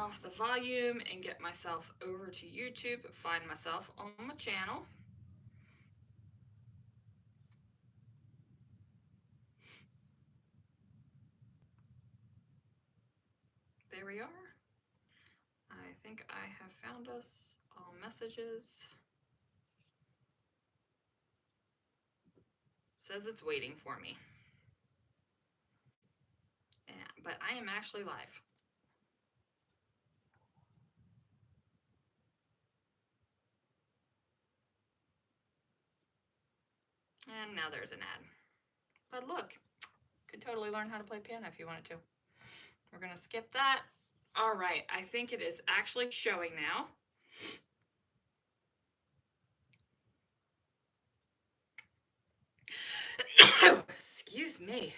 off the volume and get myself over to YouTube and find myself on my channel. There we are. I think I have found us all messages. It says it's waiting for me. Yeah, but I am actually live. And now there's an ad. But look, could totally learn how to play piano if you wanted to. We're gonna skip that. All right, I think it is actually showing now. Excuse me.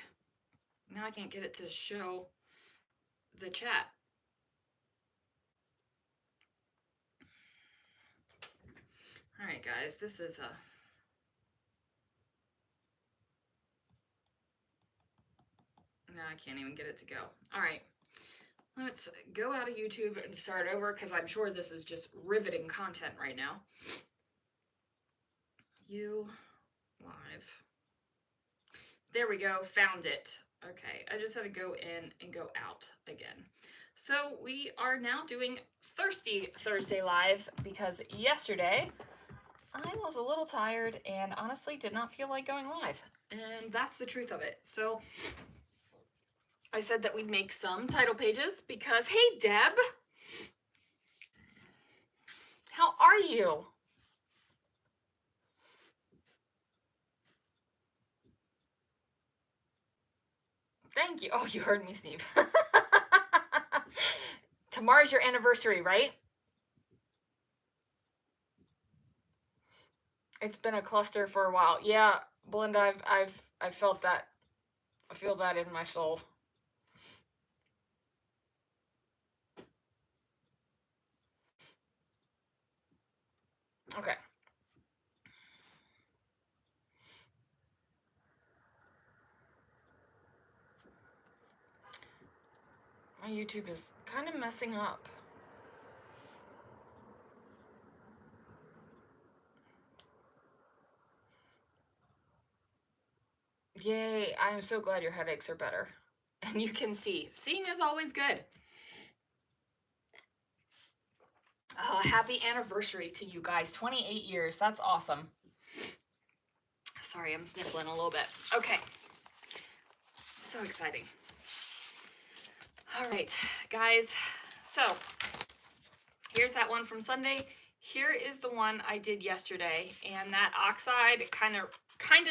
Now I can't get it to show the chat. All right, guys, this is a... Now I can't even get it to go. All right, let's go out of YouTube and start over because I'm sure this is just riveting content right now. You live. There we go, found it. Okay, I just had to go in and go out again. So we are now doing Thirsty Thursday Live because yesterday I was a little tired and honestly did not feel like going live. And that's the truth of it. So I said that we'd make some title pages because, hey, Deb, how are you? Thank you. Oh, you heard me, Steve. Tomorrow's your anniversary, right? It's been a cluster for a while. Yeah, Belinda, I've felt that. I feel that in my soul. Okay. My YouTube is kind of messing up. Yay, I am so glad your headaches are better. And you can see. Seeing is always good. Oh, happy anniversary to you guys. 28 years. That's awesome. Sorry, I'm sniffling a little bit. Okay. So exciting. All right, guys. So here's that one from Sunday. Here is the one I did yesterday, and that oxide kind of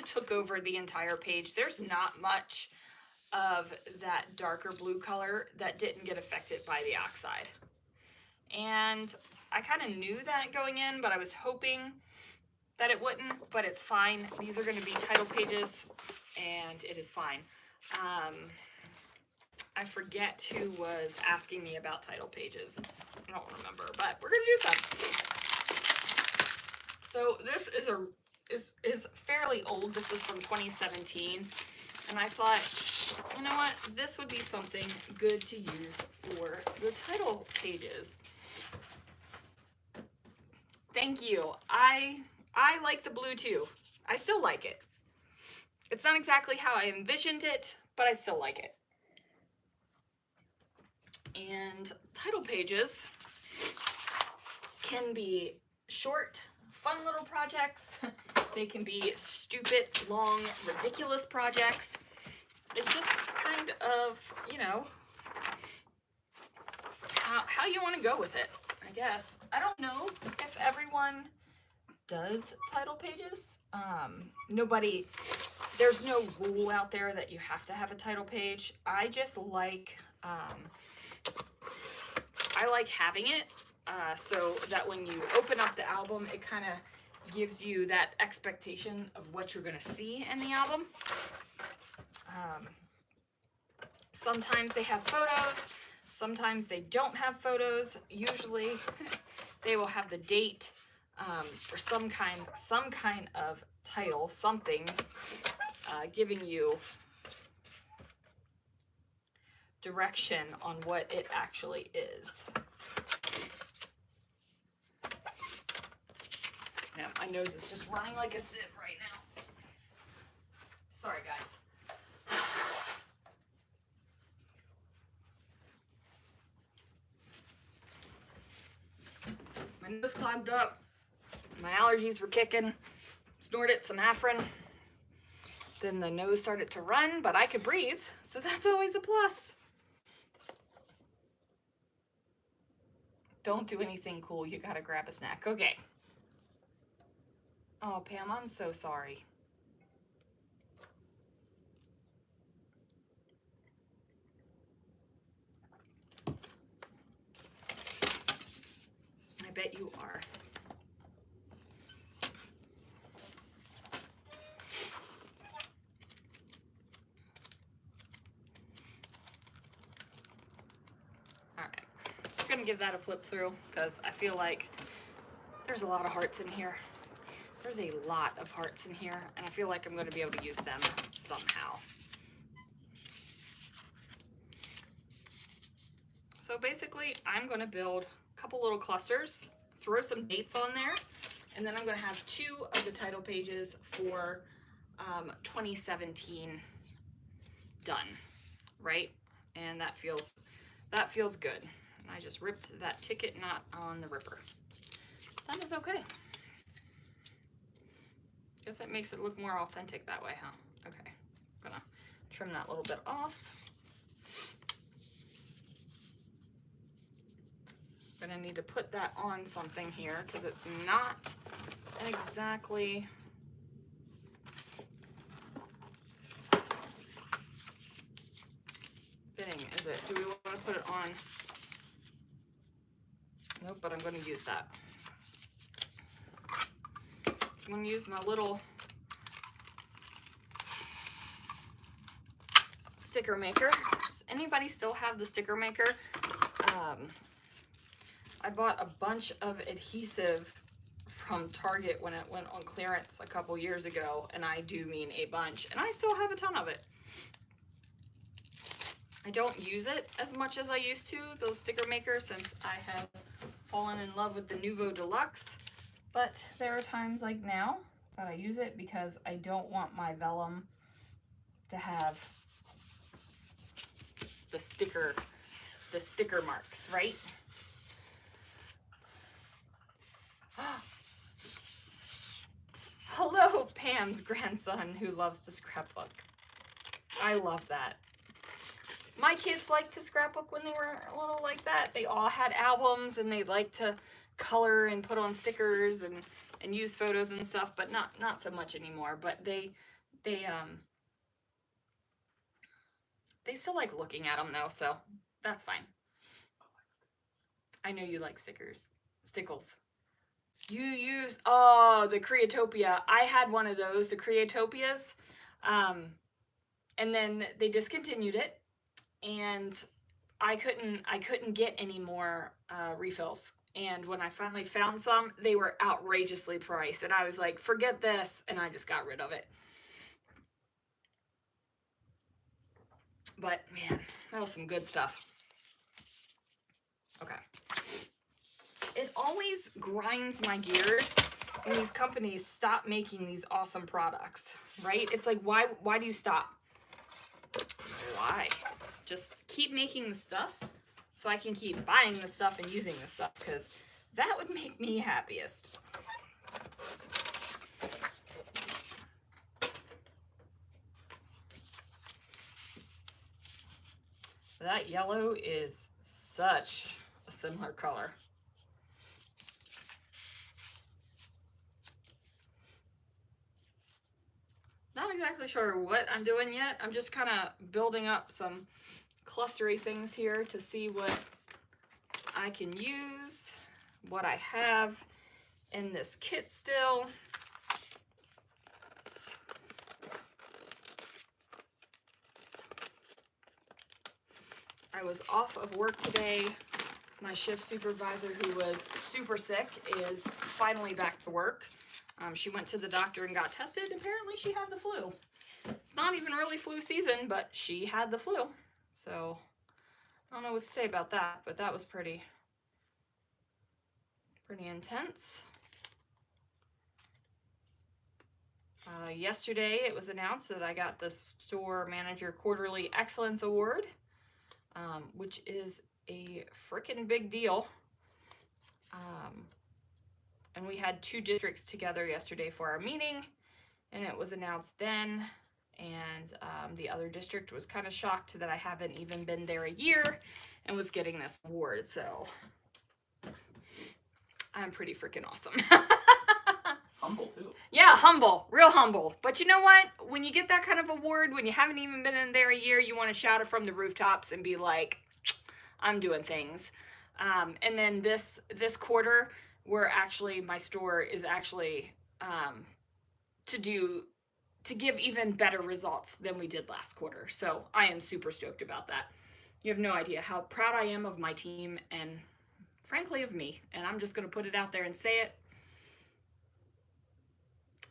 took over the entire page. There's not much of that darker blue color that didn't get affected by the oxide. And I kind of knew that going in, but I was hoping that it wouldn't, but it's fine. These are going to be title pages, and it is fine. I forget who was asking me about title pages. I don't remember, but we're going to do some. So this is fairly old. This is from 2017, and I thought, you know what, this would be something good to use for the title pages. Thank you. I like the blue too. I still like it. It's not exactly how I envisioned it, but I still like it. And title pages can be short, fun little projects. They can be stupid, long, ridiculous projects. It's just kind of, you know, how you want to go with it, I guess. I don't know if everyone does title pages. There's no rule out there that you have to have a title page. I just like, I like having it so that when you open up the album, it kind of gives you that expectation of what you're going to see in the album. Sometimes they have photos, sometimes they don't have photos. Usually they will have the date or some kind of title, something giving you direction on what it actually is. Yeah, my nose is just running like a sieve right now. Sorry, guys. My nose clogged up. My allergies were kicking. Snorted some Afrin. Then the nose started to run, but I could breathe, so that's always a plus. Don't do anything cool. You gotta grab a snack. Okay. Oh, Pam, I'm so sorry. I bet you are. All right, just gonna give that a flip through because I feel like there's a lot of hearts in here. There's a lot of hearts in here, and I feel like I'm gonna be able to use them somehow. So basically, I'm gonna build a couple little clusters, throw some dates on there, and then I'm gonna have 2 of the title pages for 2017 done, right? And that feels good. And I just ripped that ticket knot on the ripper. That is okay. Guess it makes it look more authentic that way, huh? Okay, I'm gonna trim that little bit off. I'm gonna need to put that on something here because it's not exactly fitting, is it? Do we want to put it on? Nope, but I'm going to use that. So I'm going to use my little sticker maker. Does anybody still have the sticker maker? I bought a bunch of adhesive from Target when it went on clearance a couple years ago, and I do mean a bunch, and I still have a ton of it. I don't use it as much as I used to, those sticker makers, since I have fallen in love with the Nuvo Deluxe, but there are times like now that I use it because I don't want my vellum to have the sticker marks, right? Hello, Pam's grandson who loves to scrapbook. I love that. My kids liked to scrapbook when they were little like that. They all had albums and they liked to color and put on stickers and use photos and stuff, but not so much anymore. But they still like looking at them though, so that's fine. I know you like stickles. You use, oh, the Creatopia. I had one of those, the Creatopias, and then they discontinued it, and I couldn't get any more refills. And when I finally found some, they were outrageously priced, and I was like, forget this, and I just got rid of it. But man, that was some good stuff. Okay. It always grinds my gears when these companies stop making these awesome products, right? It's like, why do you stop? Why? Just keep making the stuff so I can keep buying the stuff and using the stuff, because that would make me happiest. That yellow is such a similar color. Not exactly sure what I'm doing yet. I'm just kind of building up some clustery things here to see what I can use, what I have in this kit still. I was off of work today. My shift supervisor, who was super sick, is finally back to work. She went to the doctor and got tested. Apparently she had the flu. It's not even really flu season, but she had the flu. So I don't know what to say about that, but that was pretty intense. Yesterday, it was announced that I got the Store Manager Quarterly Excellence Award, which is a freaking big deal. And we had 2 districts together yesterday for our meeting, and it was announced then. And the other district was kind of shocked that I haven't even been there a year and was getting this award. So I'm pretty freaking awesome. Humble too. Yeah, humble, real humble. But you know what? When you get that kind of award, when you haven't even been in there a year, you want to shout it from the rooftops and be like, I'm doing things. And then this quarter, my store is actually to give even better results than we did last quarter. So I am super stoked about that. You have no idea how proud I am of my team and frankly of me. And I'm just going to put it out there and say it.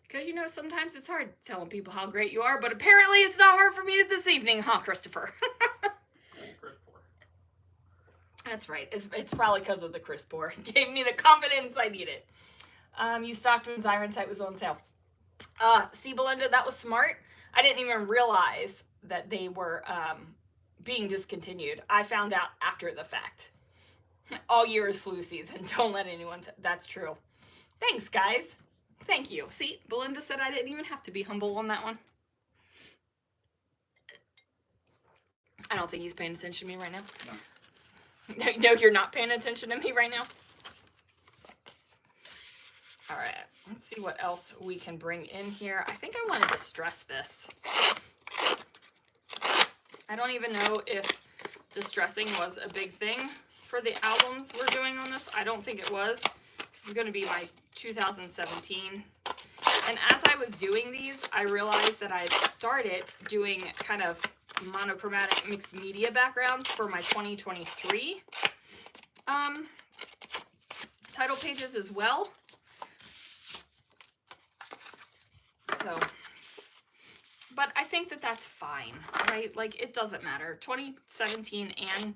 Because, you know, sometimes it's hard telling people how great you are, but apparently it's not hard for me this evening, huh, Christopher? That's right. It's probably because of the crisp pour. It gave me the confidence I needed. You stocked when Zyron site was on sale. See, Belinda, that was smart. I didn't even realize that they were being discontinued. I found out after the fact. All year is flu season. Don't let anyone... That's true. Thanks, guys. Thank you. See, Belinda said I didn't even have to be humble on that one. I don't think he's paying attention to me right now. No, you're not paying attention to me right now? All right, let's see what else we can bring in here. I think I want to distress this. I don't even know if distressing was a big thing for the albums we're doing on this. I don't think it was. This is going to be my 2017. And as I was doing these, I realized that I had started doing kind of monochromatic mixed media backgrounds for my 2023 title pages as well. So, but I think that that's fine, right? Like, it doesn't matter. 2017 and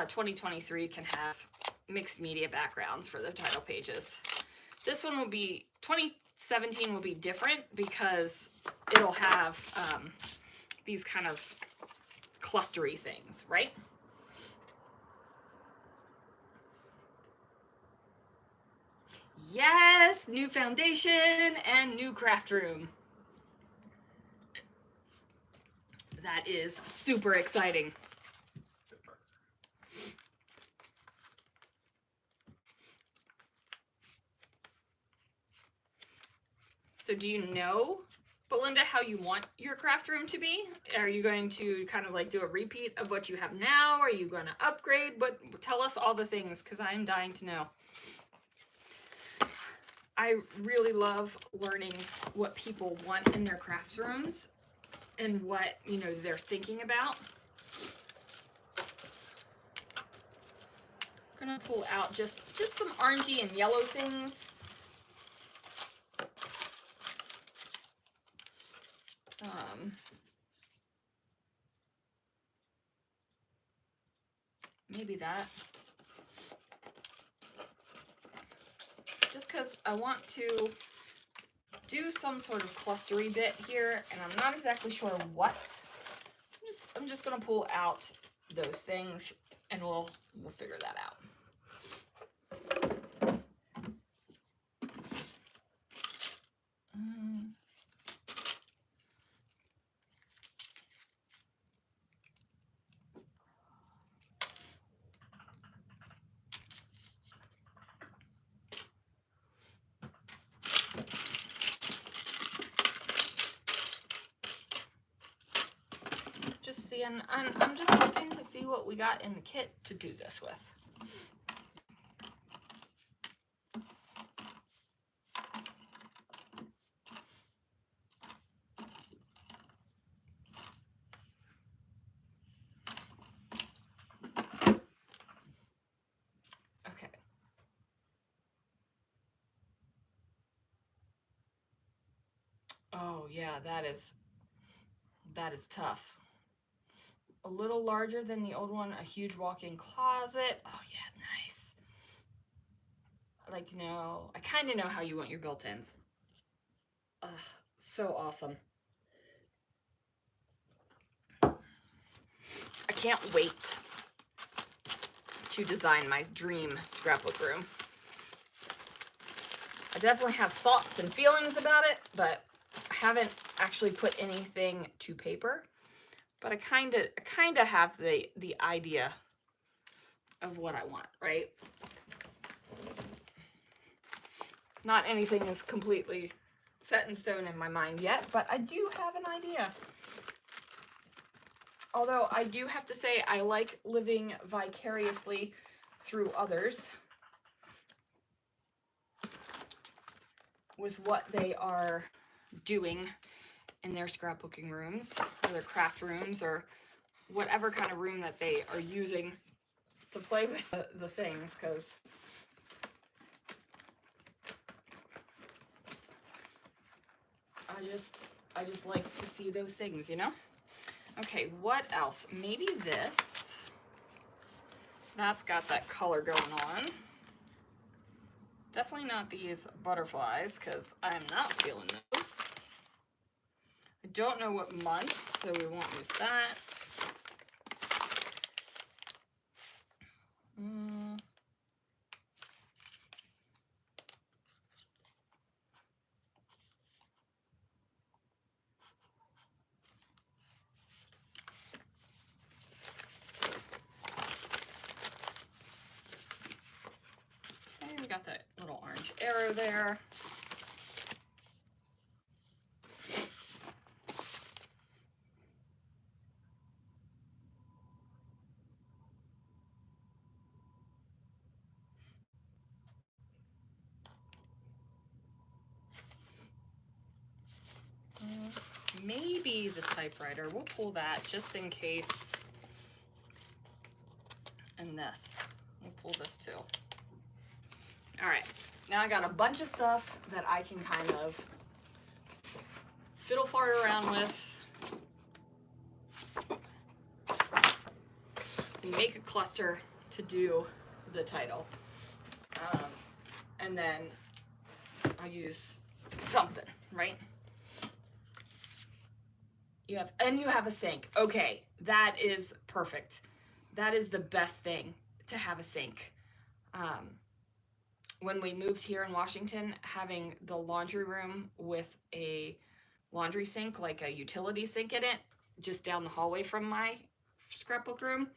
2023 can have mixed media backgrounds for the title pages. This one will be, 2017 will be different because it'll have these kind of clustery things, right? Yes, new foundation and new craft room. That is super exciting. So do you know, Belinda, how you want your craft room to be? Are you going to kind of like do a repeat of what you have now? Are you going to upgrade? Tell us all the things, because I'm dying to know. I really love learning what people want in their crafts rooms and what, you know, they're thinking about. I'm gonna pull out just some orangey and yellow things. Maybe that. Just because I want to do some sort of clustery bit here, and I'm not exactly sure what. So I'm just gonna pull out those things, and we'll figure that out. Just seeing, I'm just looking to see what we got in the kit to do this with. Okay. Oh yeah, that is tough. a little larger than the old one, a huge walk-in closet. Oh yeah, nice. I'd like to know, I kind of know how you want your built-ins. Ugh, so awesome. I can't wait to design my dream scrapbook room. I definitely have thoughts and feelings about it, but I haven't actually put anything to paper. But I kind of have the idea of what I want, right? Not anything is completely set in stone in my mind yet, but I do have an idea. Although I do have to say I like living vicariously through others with what they are doing in their scrapbooking rooms or their craft rooms or whatever kind of room that they are using to play with the things, because I just like to see those things, you know? Okay, what else? Maybe this. That's got that color going on. Definitely not these butterflies, because I'm not feeling those. I don't know what months, so we won't use that. Okay, we got that little orange arrow there. Maybe the typewriter. We'll pull that just in case. And this. We'll pull this too. All right. Now I got a bunch of stuff that I can kind of fiddle fart around with. And make a cluster to do the title. And then I'll use something, right? You have a sink. Okay, that is perfect. That is the best thing, to have a sink. When we moved here in Washington, having the laundry room with a laundry sink, like a utility sink in it, just down the hallway from my scrapbook room,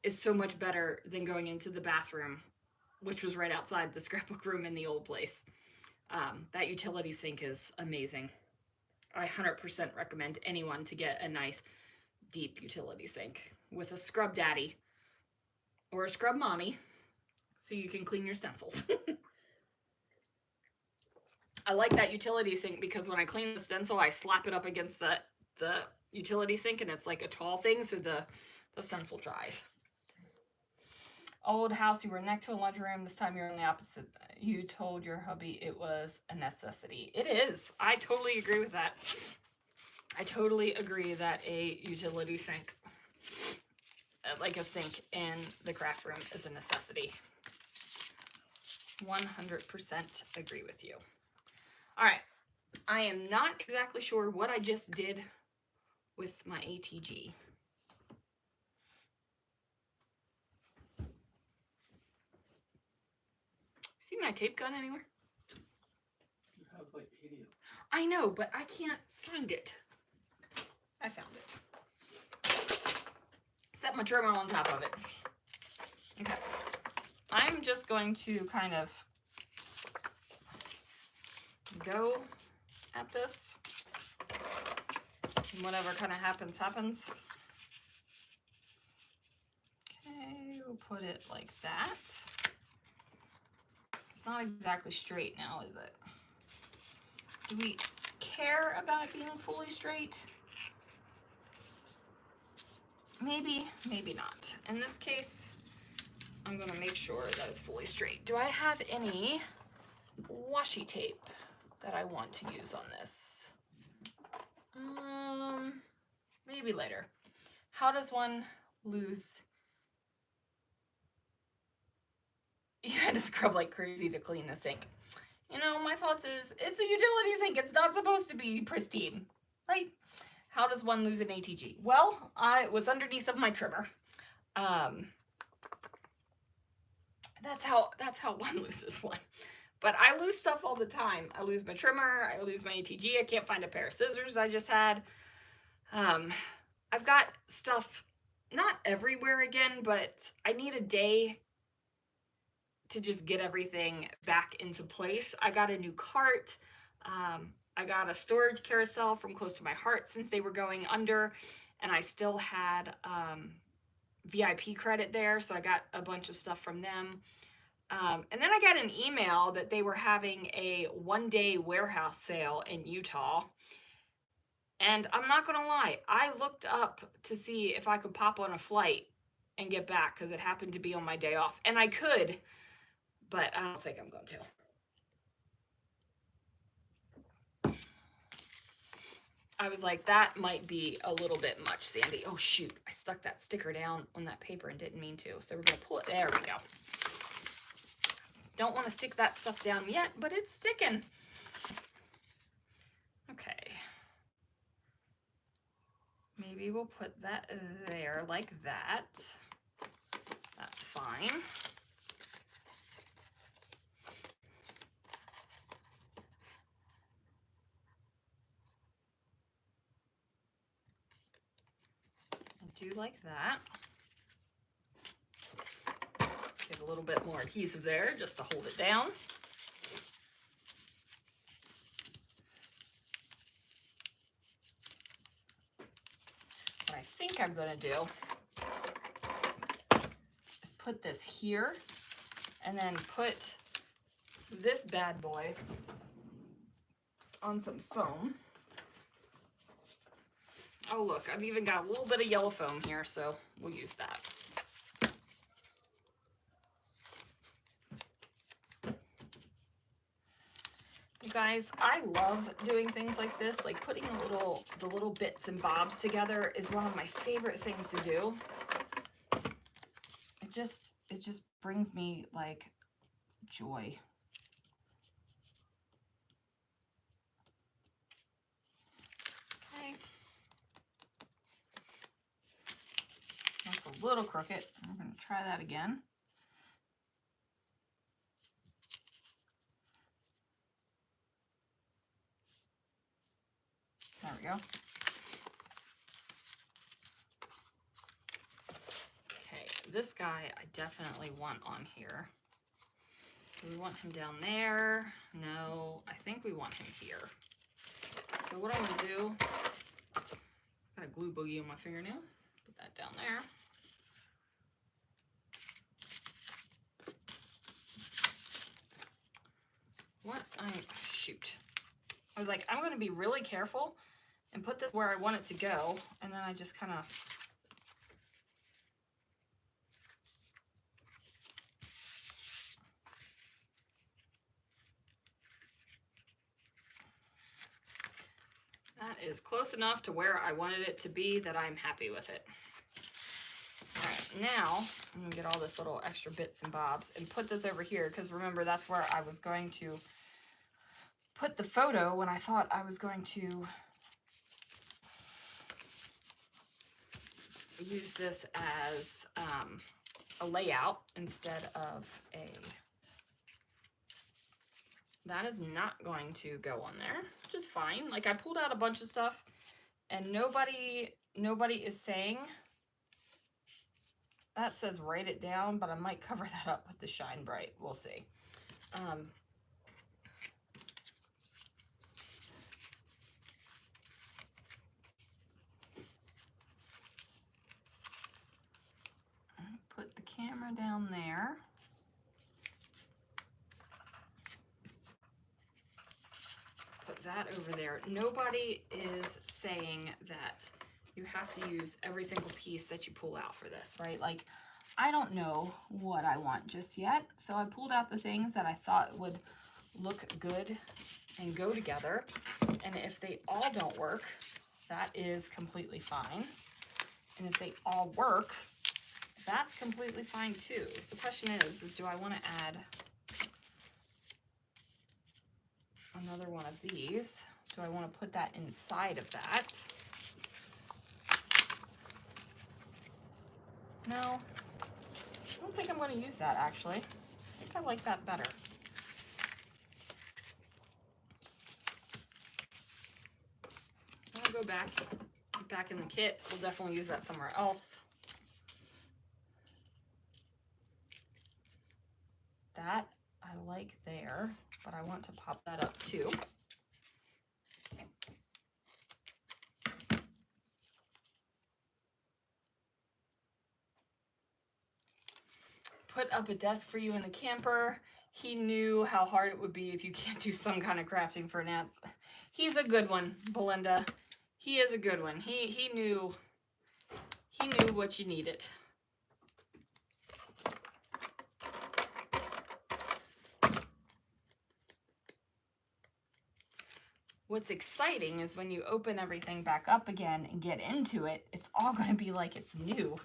is so much better than going into the bathroom, which was right outside the scrapbook room in the old place. That utility sink is amazing. I 100% recommend anyone to get a nice deep utility sink with a scrub daddy or a scrub mommy so you can clean your stencils. I like that utility sink because when I clean the stencil, I slap it up against the utility sink, and it's like a tall thing, so the stencil dries. Old house, you were next to a laundry room. This time you're on the opposite. You told your hubby it was a necessity. It is. I totally agree with that. I totally agree that a utility sink, like a sink in the craft room, is a necessity. 100% agree with you. All right. I am not exactly sure what I just did with my ATG. See my tape gun anywhere? You have like 80 of them. I know, but I can't find it. I found it. Set my journal on top of it. Okay. I'm just going to kind of go at this. And whatever kind of happens, happens. Okay, we'll put it like that. It's not exactly straight now, is it? Do we care about it being fully straight? Maybe, maybe not. In this case, I'm gonna make sure that it's fully straight. Do I have any washi tape that I want to use on this? Maybe later. How does one lose? You had to scrub like crazy to clean the sink. You know, my thoughts is, it's a utility sink. It's not supposed to be pristine, right? How does one lose an ATG? Well, I was underneath of my trimmer. That's how one loses one. But I lose stuff all the time. I lose my trimmer, I lose my ATG, I can't find a pair of scissors I just had. I've got stuff not everywhere again, but I need a day to just get everything back into place. I got a new cart. I got a storage carousel from Close to My Heart since they were going under, and I still had VIP credit there, so I got a bunch of stuff from them. And then I got an email that they were having a one-day warehouse sale in Utah. And I'm not going to lie, I looked up to see if I could pop on a flight and get back because it happened to be on my day off. And I could, but I don't think I'm going to. I was like, that might be a little bit much, Sandy. Oh, shoot. I stuck that sticker down on that paper and didn't mean to. So we're going to pull it. There we go. Don't want to stick that stuff down yet, but it's sticking. Okay. Maybe we'll put that there like that. That's fine. I do like that. Get a little bit more adhesive there just to hold it down. What I think I'm going to do is put this here and then put this bad boy on some foam. Oh look, I've even got a little bit of yellow foam here, so we'll use that. You guys, I love doing things like this, like putting the little bits and bobs together is one of my favorite things to do. It just brings me like joy. Okay. That's a little crooked. I'm going to try that again. There we go. Okay, this guy I definitely want on here. Do we want him down there? No, I think we want him here. So what I'm going to do, got a glue boogie on my fingernail. Put that down there. Shoot. I was like, I'm going to be really careful and put this where I want it to go. And then I just kind of that is close enough to where I wanted it to be that I'm happy with it. All right, now I'm going to get all this little extra bits and bobs and put this over here because remember that's where I was going to put the photo when I thought I was going to use this as a layout instead of a... That is not going to go on there, which is fine. Like I pulled out a bunch of stuff and nobody is saying, that says write it down, but I might cover that up with the Shine Bright. We'll see. Put the camera down there. Put that over there. Nobody is saying that you have to use every single piece that you pull out for this, right? Like, I don't know what I want just yet. So I pulled out the things that I thought would look good and go together. And if they all don't work, that is completely fine. and if they all work, that's completely fine too. The question is do I want to add another one of these? Do I want to put that inside of that? No, I don't think I'm going to use that actually. I think I like that better. I'm going to go back in the kit. We'll definitely use that somewhere else. That I like there, but I want to pop that up too. Put up a desk for you in the camper. He knew how hard it would be if you can't do some kind of crafting for Nance. He's a good one, Belinda. He is a good one. He knew what you needed. What's exciting is when you open everything back up again and get into it, it's all going to be like it's new.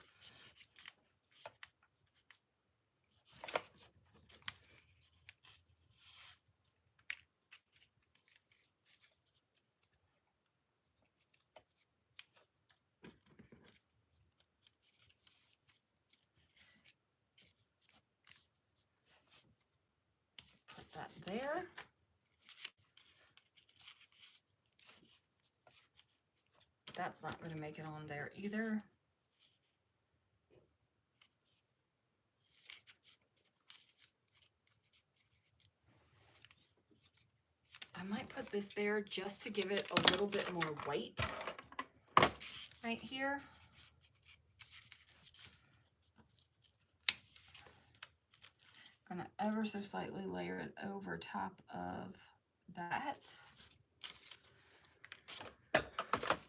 Put that there. That's not going to make it on there either. I might put this there just to give it a little bit more weight right here. I'm gonna ever so slightly layer it over top of that.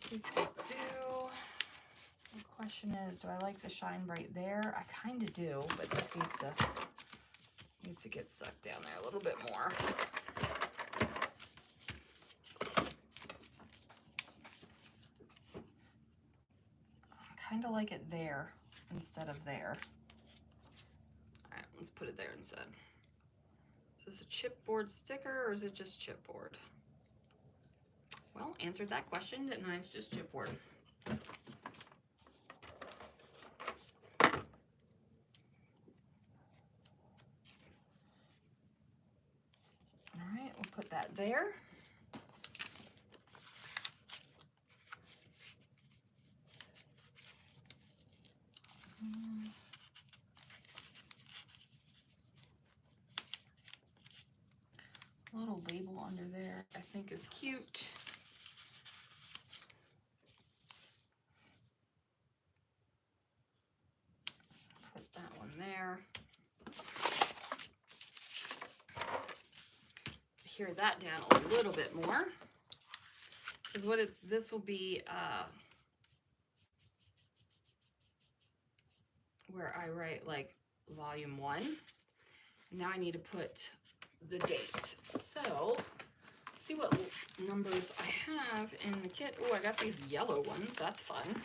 The question is, do I like the shine bright there? I kind of do, but this needs to get stuck down there a little bit more. Kind of like it there instead of there. All right, let's put it there instead. Is this a chipboard sticker or is it just chipboard? Well, answered that question, didn't I? It's just chipboard. All right, we'll put that there. A little label under there I think is cute. Put that one there. Tear that down a little bit more, because this will be where I write like volume 1. Now I need to put the date. So see what numbers I have in the kit. Oh, I got these yellow ones. That's fun.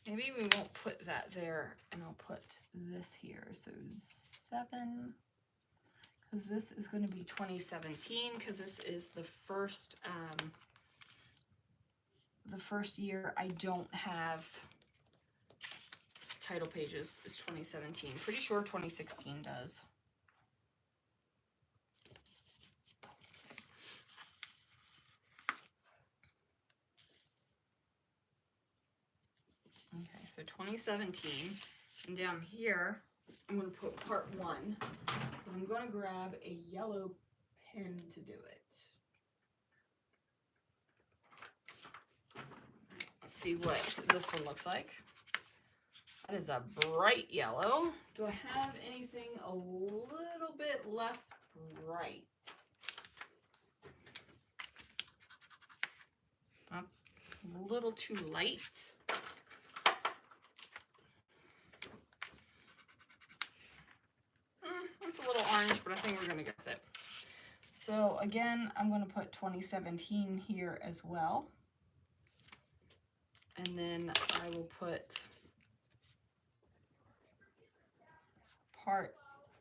Maybe we won't put that there, and I'll put this here. So 7, because this is going to be 2017, because this is the first year I don't have title pages is 2017. Pretty sure 2016 does. Okay, so 2017, and down here, I'm going to put part 1, but I'm going to grab a yellow pen to do it. Let's see what this one looks like. That is a bright yellow. Do I have anything a little bit less bright? That's a little too light. It's a little orange, but I think we're gonna go with it. So again, I'm gonna put 2017 here as well. And then I will put part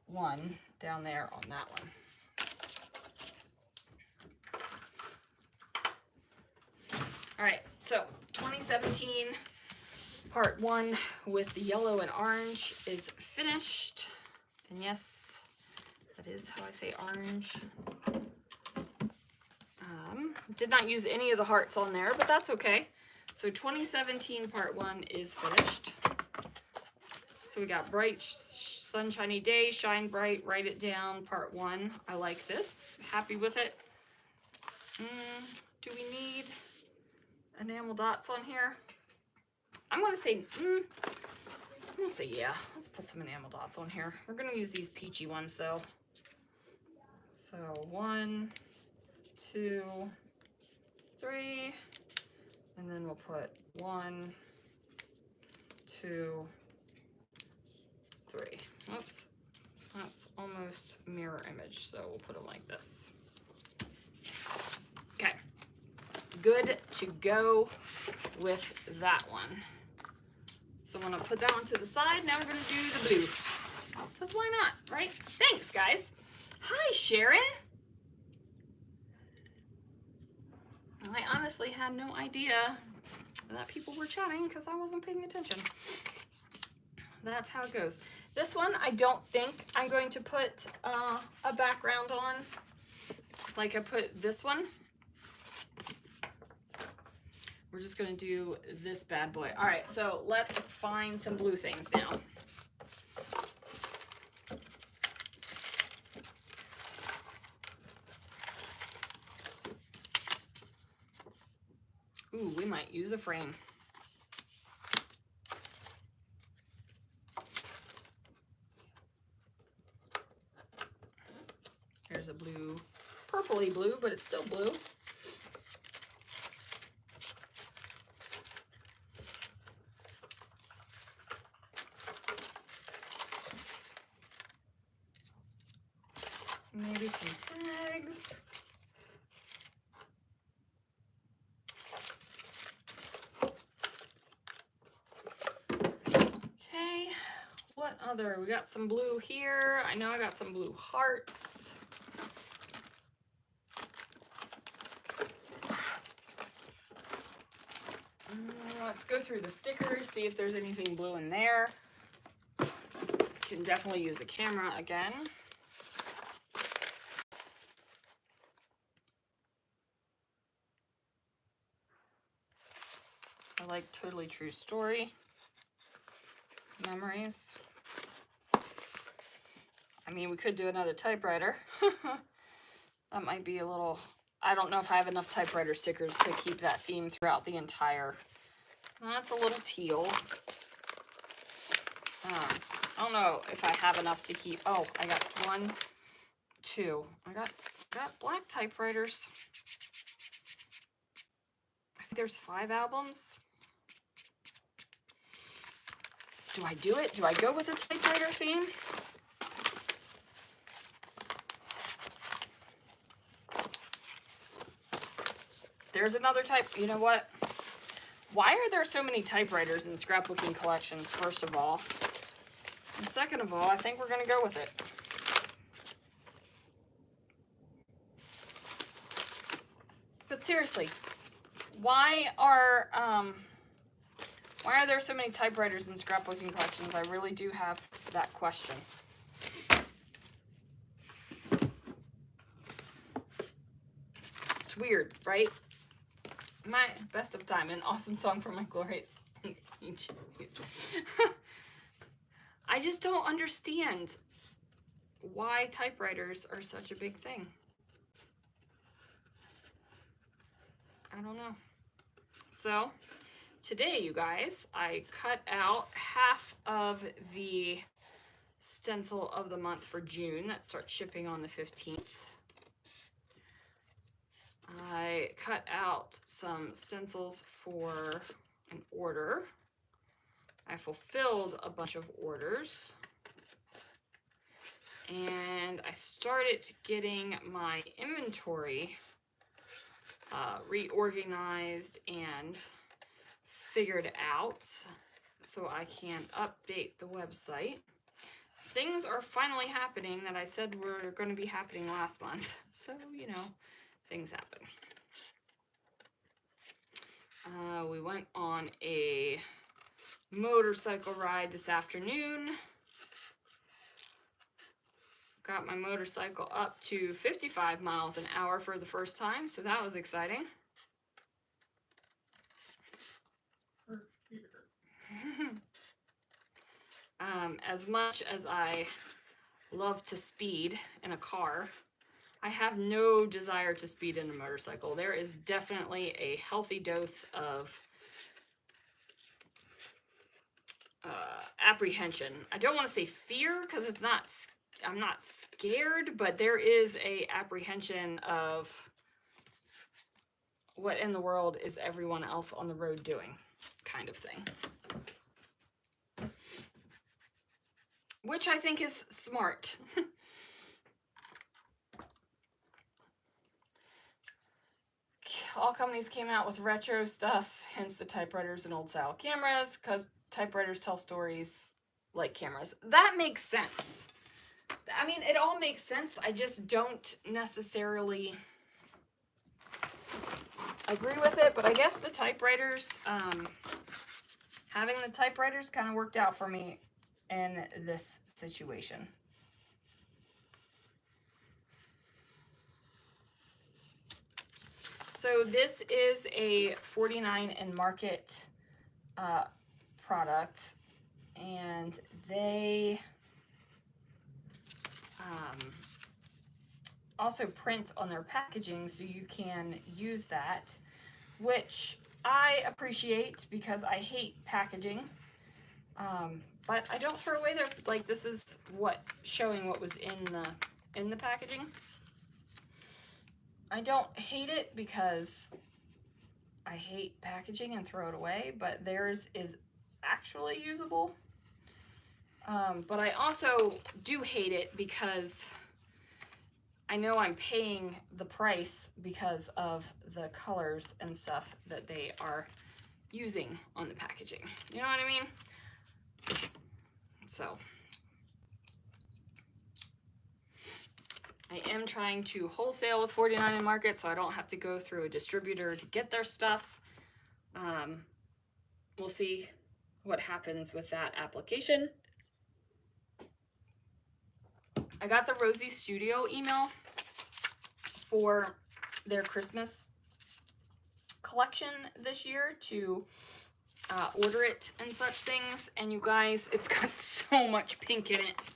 1 down there on that one. All right, so 2017 part 1 with the yellow and orange is finished. And yes, that is how I say orange. Did not use any of the hearts on there, but that's okay. So 2017 part 1 is finished. So we got bright, sunshiny day, shine bright, write it down, part 1. I like this, happy with it. Do we need enamel dots on here? I'm gonna say, we'll say yeah. Let's put some enamel dots on here. We're gonna use these peachy ones though. So 1, 2, 3, and then we'll put 1, 2, 3. Oops, that's almost mirror image, so we'll put them like this. Okay, good to go with that one. So I'm gonna put that one to the side. Now we're gonna do the blue. Because why not, right? Thanks, guys. Hi, Sharon. I honestly had no idea that people were chatting because I wasn't paying attention. That's how it goes. This one, I don't think I'm going to put a background on like I put this one. We're just gonna do this bad boy. All right, so let's find some blue things now. Ooh, we might use a frame. There's a blue, purpley blue, but it's still blue. Maybe some tags. Okay, what other? We got some blue here. I know I got some blue hearts. Let's go through the stickers, see if there's anything blue in there. Can definitely use a camera again. I like Totally True Story. Memories. I mean, we could do another typewriter. That might be a little, I don't know if I have enough typewriter stickers to keep that theme throughout the entire. That's a little teal. I don't know if I have enough to keep. Oh, I got 1, 2. I got black typewriters. I think there's 5 albums. Do I do it? Do I go with a typewriter theme? There's another type. You know what? Why are there so many typewriters in scrapbooking collections, first of all? And second of all, I think we're going to go with it. But seriously, why are there so many typewriters in scrapbooking collections? I really do have that question. It's weird, right? My best of time, an awesome song for my glorious. I just don't understand why typewriters are such a big thing. I don't know. So today, you guys, I cut out half of the stencil of the month for June that starts shipping on the 15th. I cut out some stencils for an order. I fulfilled a bunch of orders. and I started getting my inventory reorganized and figured out so I can update the website. Things are finally happening that I said were going to be happening last month. So, you know, things happen. We went on a motorcycle ride this afternoon. Got my motorcycle up to 55 miles an hour for the first time, so that was exciting. As much as I love to speed in a car, I have no desire to speed in a motorcycle. There is definitely a healthy dose of apprehension. I don't want to say fear because it's not, I'm not scared, but there is a apprehension of what in the world is everyone else on the road doing kind of thing. Which I think is smart. All companies came out with retro stuff, hence the typewriters and old style cameras, because typewriters tell stories like cameras. That makes sense. I mean, it all makes sense. I just don't necessarily agree with it, but I guess the typewriters, having the typewriters kind of worked out for me in this situation. So this is a 49 in Market product, and they also print on their packaging, so you can use that, which I appreciate because I hate packaging. But I don't throw away their, like, this is what, showing what was in the packaging. I don't hate it because I hate packaging and throw it away, but theirs is actually usable. But I also do hate it because I know I'm paying the price because of the colors and stuff that they are using on the packaging. You know what I mean? So I am trying to wholesale with 49 in Market, so I don't have to go through a distributor to get their stuff. We'll see what happens with that application. I got the Rosie Studio email for their Christmas collection this year to order it and such things, and you guys, it's got so much pink in it.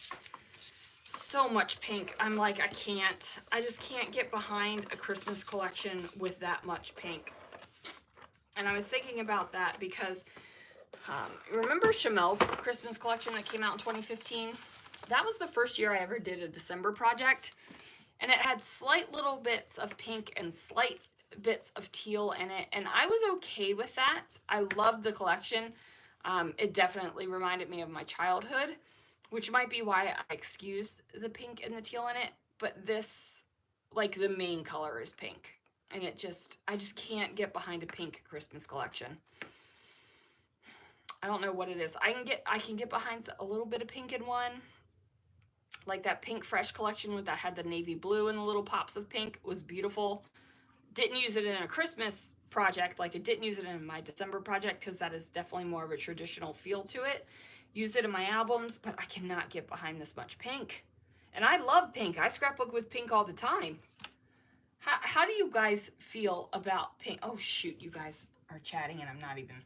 So much pink. I'm like, I just can't get behind a Christmas collection with that much pink. And I was thinking about that because remember Chamel's Christmas collection that came out in 2015? That was the first year I ever did a December project, and it had slight little bits of pink and slight bits of teal in it, and I was okay with that. I loved the collection. It definitely reminded me of my childhood, which might be why I excused the pink and the teal in it, but this, like, the main color is pink, and I just can't get behind a pink Christmas collection. I don't know what it is. I can get behind a little bit of pink in one, like that Pink Fresh collection with that had the navy blue and the little pops of pink was beautiful. Didn't use it in a Christmas project, like I didn't use it in my December project because that is definitely more of a traditional feel to it. Use it in my albums, but I cannot get behind this much pink. And I love pink. I scrapbook with pink all the time. How do you guys feel about pink? Oh shoot, you guys are chatting and I'm not even.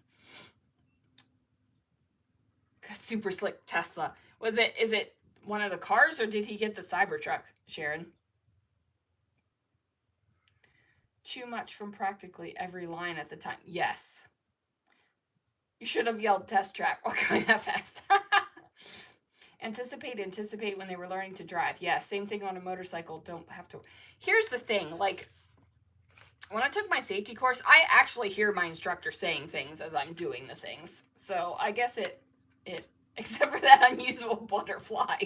Super slick Tesla. Is it one of the cars, or did he get the Cybertruck, Sharon? Too much from practically every line at the time. Yes. You should have yelled test track while going that fast. Anticipate when they were learning to drive. Yeah, same thing on a motorcycle. Don't have to. Here's the thing, like, when I took my safety course, I actually hear my instructor saying things as I'm doing the things. So I guess it except for that unusable butterfly.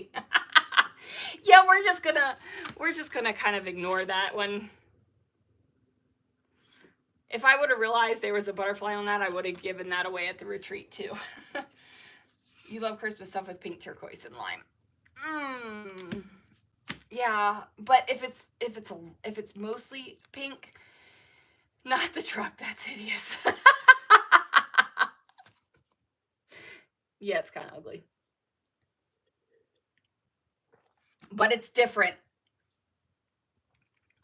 Yeah, we're just gonna kind of ignore that one. If I would have realized there was a butterfly on that, I would have given that away at the retreat too. You love Christmas stuff with pink, turquoise, and lime. Yeah, but if it's mostly pink, not the truck. That's hideous. Yeah, it's kind of ugly, but it's different.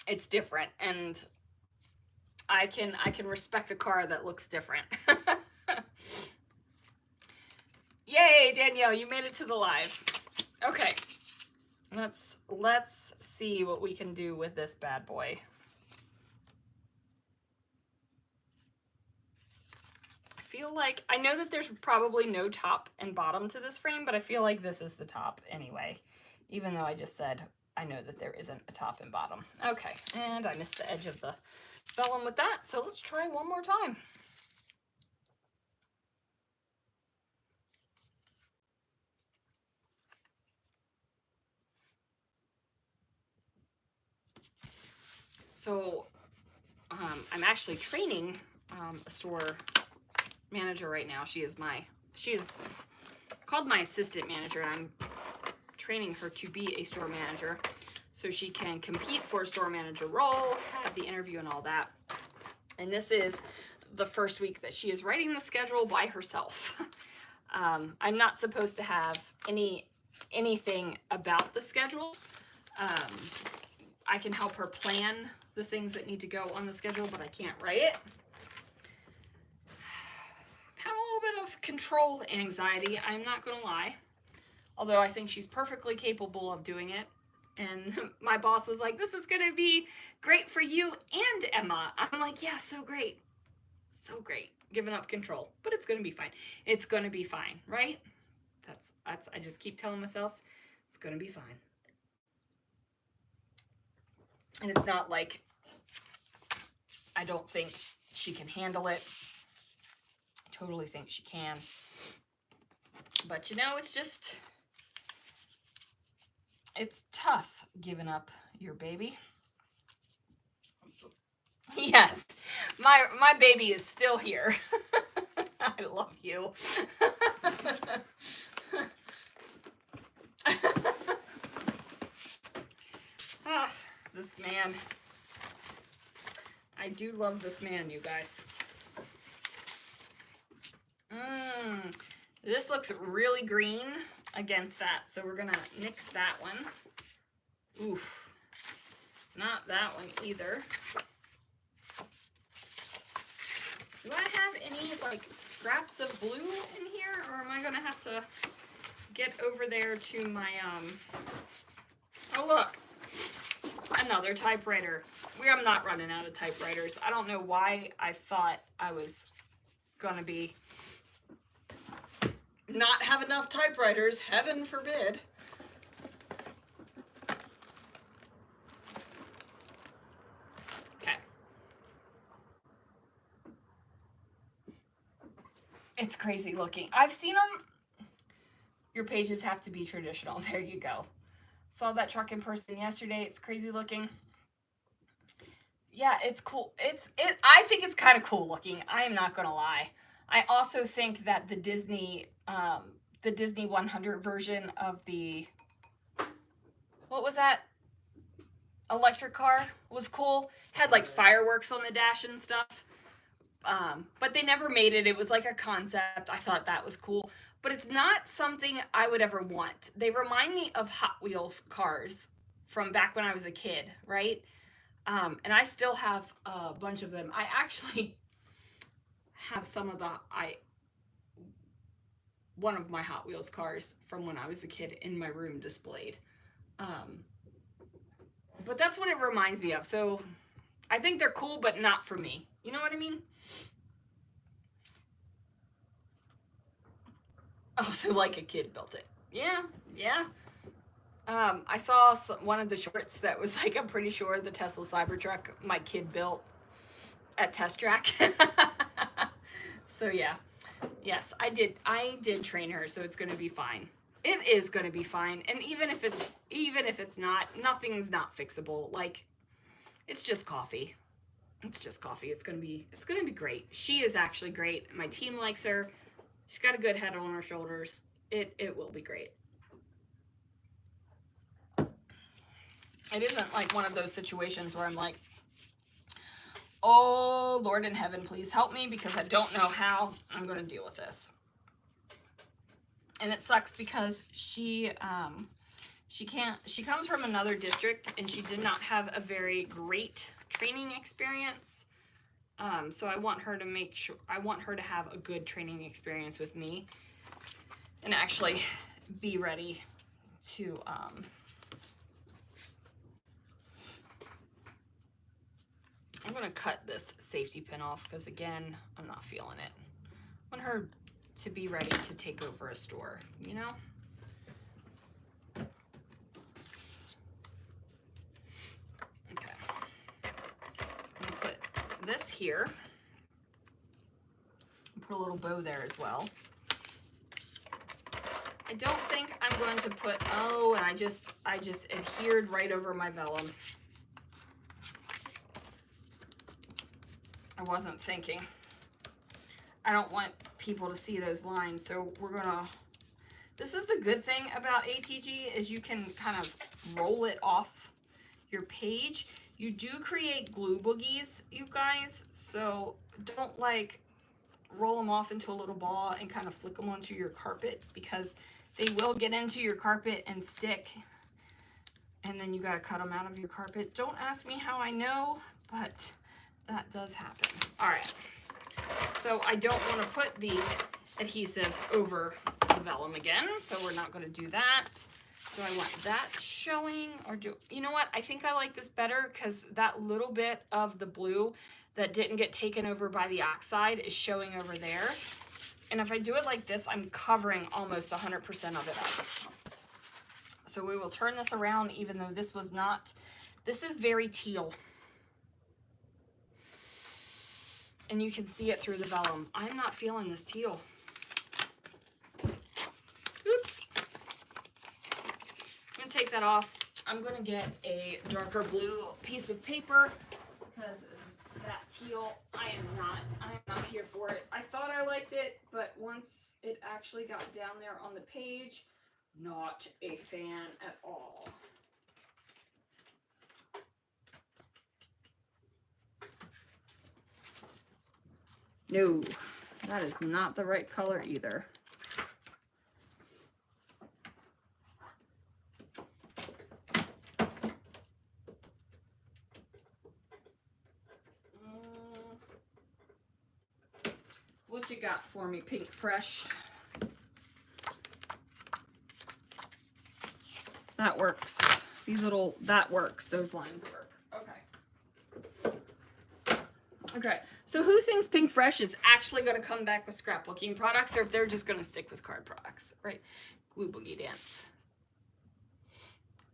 It's different, and I can respect a car that looks different. Yay, Danielle, you made it to the live. Okay. Let's see what we can do with this bad boy. I feel like, I know that there's probably no top and bottom to this frame, but I feel like this is the top anyway, even though I just said I know that there isn't a top and bottom. Okay, and I missed the edge of the vellum with that, so let's try one more time. So I'm actually training a store manager right now. She is called my assistant manager, and I'm training her to be a store manager so she can compete for a store manager role, have the interview and all that. And this is the first week that she is writing the schedule by herself. I'm not supposed to have anything about the schedule. I can help her plan the things that need to go on the schedule, but I can't write it. Have a little bit of control anxiety, I'm not gonna lie. Although I think she's perfectly capable of doing it. And my boss was like, this is gonna be great for you and Emma. I'm like, yeah, so great. So great. Giving up control. But it's gonna be fine. It's gonna be fine, right? That's I just keep telling myself it's gonna be fine. And it's not like I don't think she can handle it. I totally think she can. But you know, it's tough giving up your baby. Yes, my baby is still here. I love you. This man. I do love this man, you guys. This looks really green against that, so we're gonna nix that one. Oof. Not that one either. Do I have any like scraps of blue in here, or am I gonna have to get over there to my oh look, another typewriter. I'm not running out of typewriters. I don't know why I thought I was gonna be not have enough typewriters, heaven forbid. Okay. It's crazy looking. I've seen them. Your pages have to be traditional. There you go. Saw that truck in person yesterday. It's crazy looking. Yeah, it's cool. I think it's kind of cool looking. I am not gonna lie. I also think that the Disney 100 version of the, what was that? Electric car was cool. Had like fireworks on the dash and stuff. But they never made it. It was like a concept. I thought that was cool. But it's not something I would ever want. They remind me of Hot Wheels cars from back when I was a kid, right? And I still have a bunch of them. I actually have some of one of my Hot Wheels cars from when I was a kid in my room displayed. But that's what it reminds me of. So I think they're cool, but not for me. You know what I mean? Oh, so like a kid built it. Yeah, yeah. I saw one of the shorts that was like, I'm pretty sure the Tesla Cybertruck my kid built at Test Track. So yeah, yes, I did train her, so it's gonna be fine. it is going to be fine. And even if it's not, nothing's not fixable. Like, it's just coffee. It's just coffee. It's going to be great. She is actually great. My team likes her. She's got a good head on her shoulders. It will be great. It isn't like one of those situations where I'm like, oh, Lord in heaven, please help me, because I don't know how I'm going to deal with this. And it sucks because she comes from another district, and she did not have a very great training experience. So I want her to have a good training experience with me and actually be ready to, I'm going to cut this safety pin off because, again, I'm not feeling it. I want her to be ready to take over a store, you know? Okay. I'm going to put this here. Put a little bow there as well. I don't think I'm going to put, oh, and I just adhered right over my vellum. I wasn't thinking. I don't want people to see those lines, so we're gonna, this is the good thing about ATG, is you can kind of roll it off your page. You do create glue boogies, you guys, so don't like roll them off into a little ball and kind of flick them onto your carpet, because they will get into your carpet and stick, and then you gotta cut them out of your carpet. Don't ask me how I know, but that does happen. All right, so I don't want to put the adhesive over the vellum again, so we're not going to do that. Do I want that showing, or you know what? I think I like this better, because that little bit of the blue that didn't get taken over by the oxide is showing over there. And if I do it like this, I'm covering almost 100% of it up. So we will turn this around, even though this was not, this is very teal. And you can see it through the vellum. I'm not feeling this teal. Oops. I'm gonna take that off. I'm gonna get a darker blue piece of paper, because that teal, I am not here for it. I thought I liked it, but once it actually got down there on the page, not a fan at all. No, that is not the right color either. What you got for me, Pink Fresh? That works. That works. Those lines work. Okay, so who thinks Pink Fresh is actually going to come back with scrapbooking products, or if they're just going to stick with card products, right? Glue Boogie Dance.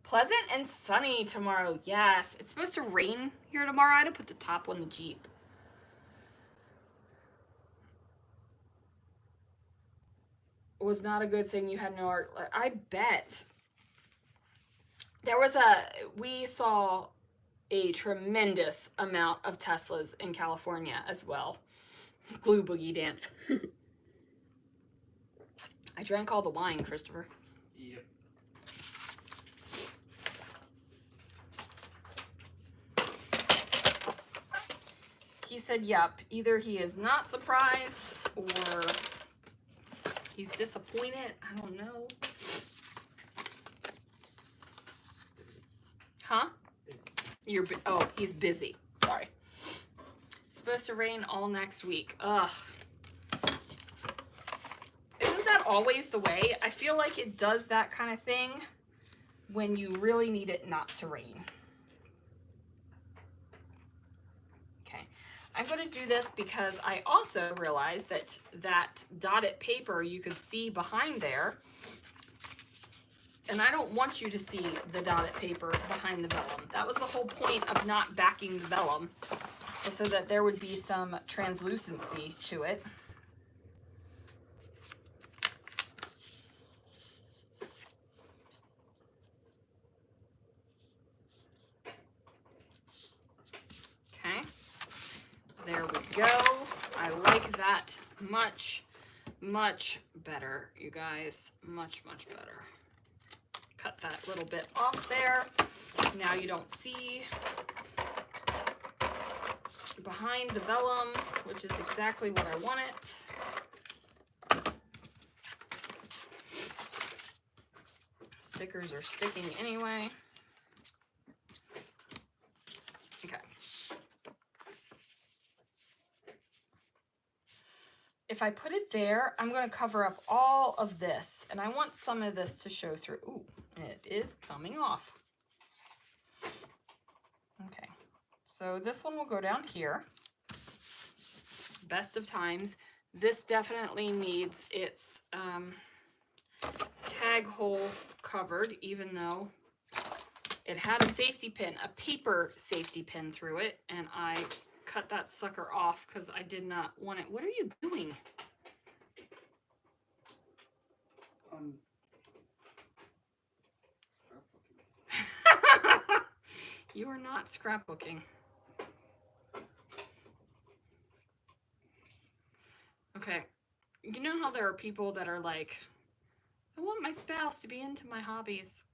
Pleasant and sunny tomorrow. Yes, it's supposed to rain here tomorrow. I had to put the top on the Jeep. It was not a good thing you had no art. I bet. We saw a tremendous amount of Teslas in California as well. Glue Boogie Dance. I drank all the wine, Christopher. Yep. He said, yep. Either he is not surprised or he's disappointed. I don't know. Huh? He's busy. Sorry. It's supposed to rain all next week. Ugh. Isn't that always the way? I feel like it does that kind of thing when you really need it not to rain. Okay. I'm going to do this because I also realized that dotted paper you could see behind there. And I don't want you to see the dotted paper behind the vellum. That was the whole point of not backing the vellum, so that there would be some translucency to it. Much, much better, you guys. Much, much better. Cut that little bit off there. Now you don't see behind the vellum, which is exactly what I want it. Stickers are sticking anyway. Okay. If I put it there, I'm going to cover up all of this, and I want some of this to show through. Ooh, it is coming off. Okay, so this one will go down here. Best of times. This definitely needs its tag hole covered, even though it had a safety pin, a paper safety pin through it, and I cut that sucker off because I did not want it. What are you doing? You are not scrapbooking. Okay, you know how there are people that are like, I want my spouse to be into my hobbies.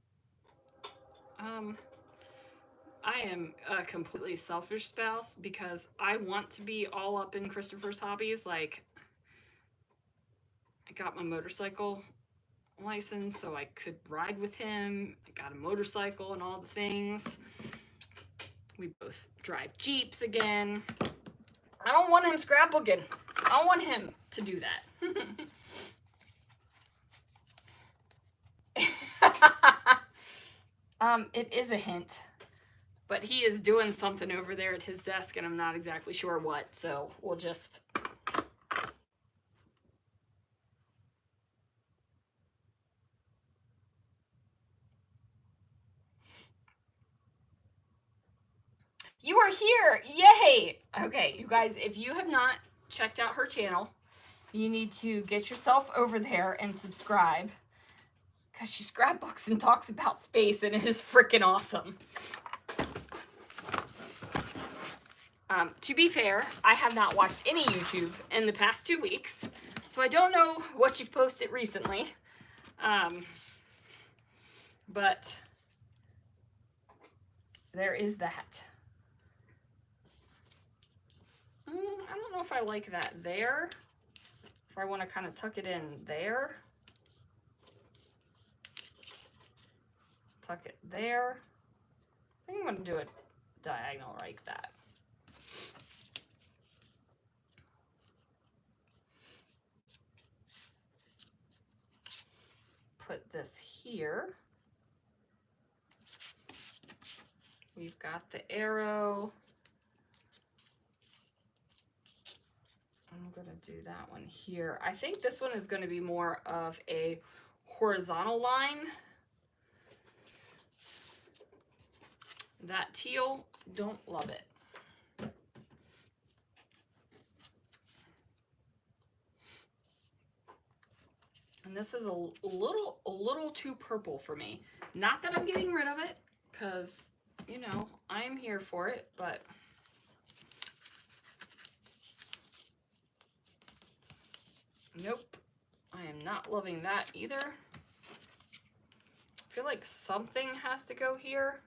I am a completely selfish spouse because I want to be all up in Christopher's hobbies. Like, I got my motorcycle license so I could ride with him. I got a motorcycle and all the things. We both drive Jeeps again. I don't want him scrapbooking. I don't want him to do that. It is a hint, but he is doing something over there at his desk and I'm not exactly sure what, so we'll just... You are here! Yay! Okay, you guys, if you have not checked out her channel, you need to get yourself over there and subscribe, because she scrapbooks and talks about space, and it is freaking awesome. To be fair, I have not watched any YouTube in the past 2 weeks, so I don't know what you've posted recently. But there is that. I don't know if I like that there. If I want to kind of tuck it in there. Tuck it there. I think I'm going to do it diagonal like that. Put this here. We've got the arrow. I'm going to do that one here. I think this one is going to be more of a horizontal line. That teal, don't love it. And this is a little too purple for me. Not that I'm getting rid of it, because, you know, I'm here for it, but... Nope, I am not loving that either. I feel like something has to go here.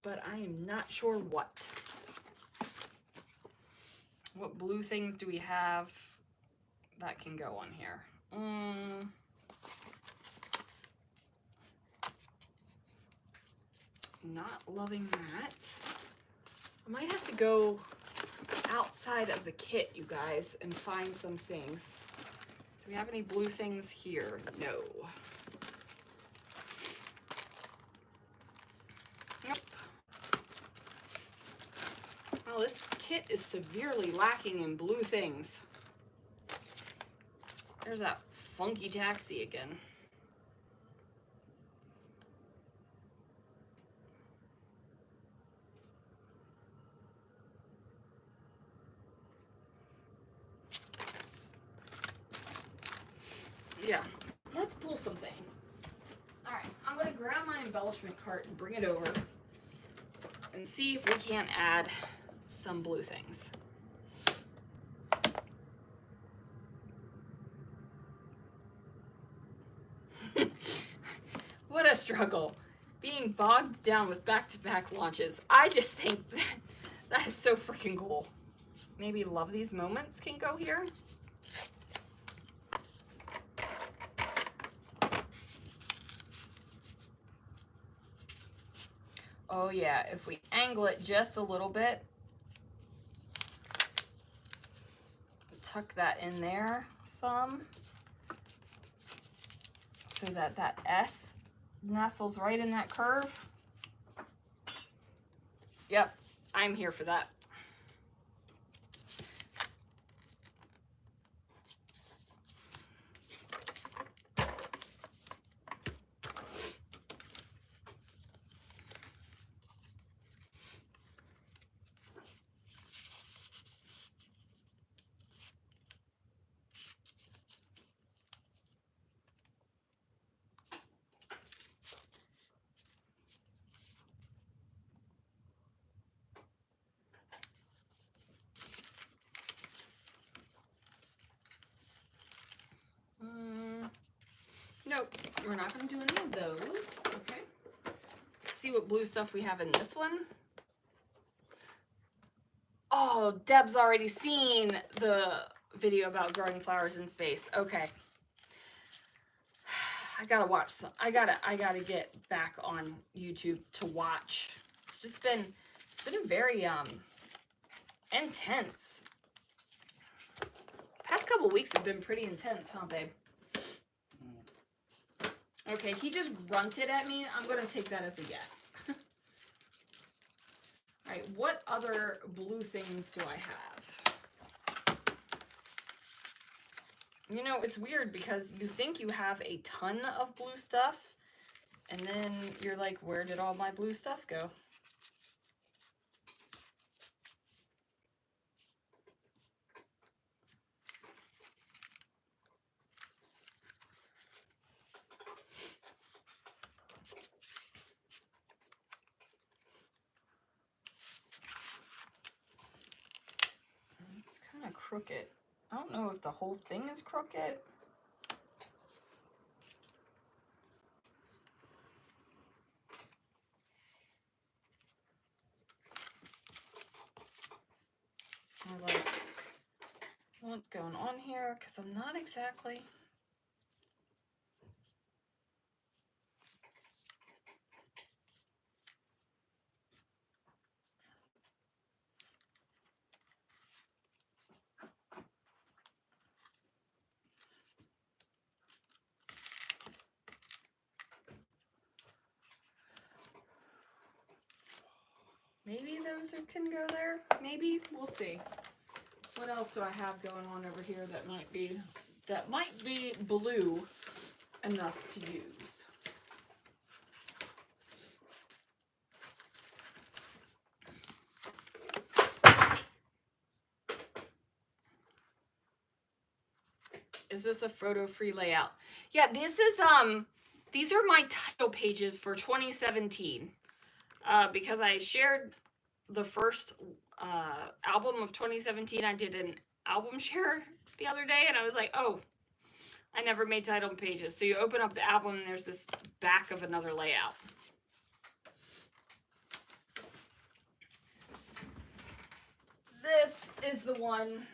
But I am not sure what. What blue things do we have that can go on here? Not loving that. I might have to go outside of the kit, you guys, and find some things. Do we have any blue things here? No. Nope. Well, this kit is severely lacking in blue things. There's that funky taxi again. Yeah, let's pull some things. All right, I'm gonna grab my embellishment cart and bring it over and see if we can't add some blue things. What a struggle. Being bogged down with back-to-back launches. I just think that is so freaking cool. Maybe Love These Moments can go here. Oh yeah, if we angle it just a little bit, tuck that in there some, so that that S nestles right in that curve. Yep, I'm here for that. Nope, we're not going to do any of those. Okay. Let's see what blue stuff we have in this one. Oh, Deb's already seen the video about growing flowers in space. Okay. I gotta watch some. I gotta get back on YouTube to watch. It's been a very intense. Past couple weeks have been pretty intense, huh, babe? Okay, he just grunted at me. I'm gonna take that as a yes. All right, what other blue things do I have? You know, it's weird because you think you have a ton of blue stuff, and then you're like, where did all my blue stuff go? It's kind of crooked. I don't know if the whole thing is crooked. Or like, what's going on here? Because I'm not exactly. Maybe those can go there. Maybe. We'll see. What else do I have going on over here that might be blue enough to use? Is this a photo-free layout? Yeah, this is these are my title pages for 2017. Because I shared the first album of 2017. I did an album share the other day, and I was like, oh, I never made title pages. So you open up the album, and there's this back of another layout. This is the one.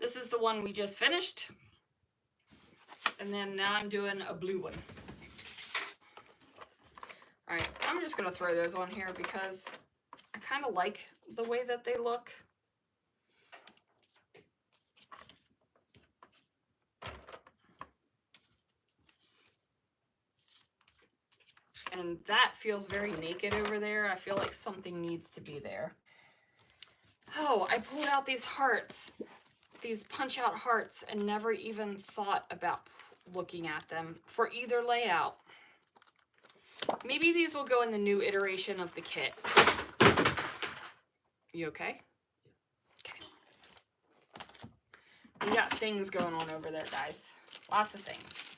This is the one we just finished. And then now I'm doing a blue one. All right, I'm just going to throw those on here because I kind of like the way that they look. And that feels very naked over there. I feel like something needs to be there. Oh, I pulled out these hearts, these punch out hearts, and never even thought about looking at them for either layout. Maybe these will go in the new iteration of the kit. You okay? Okay. We got things going on over there, guys. Lots of things.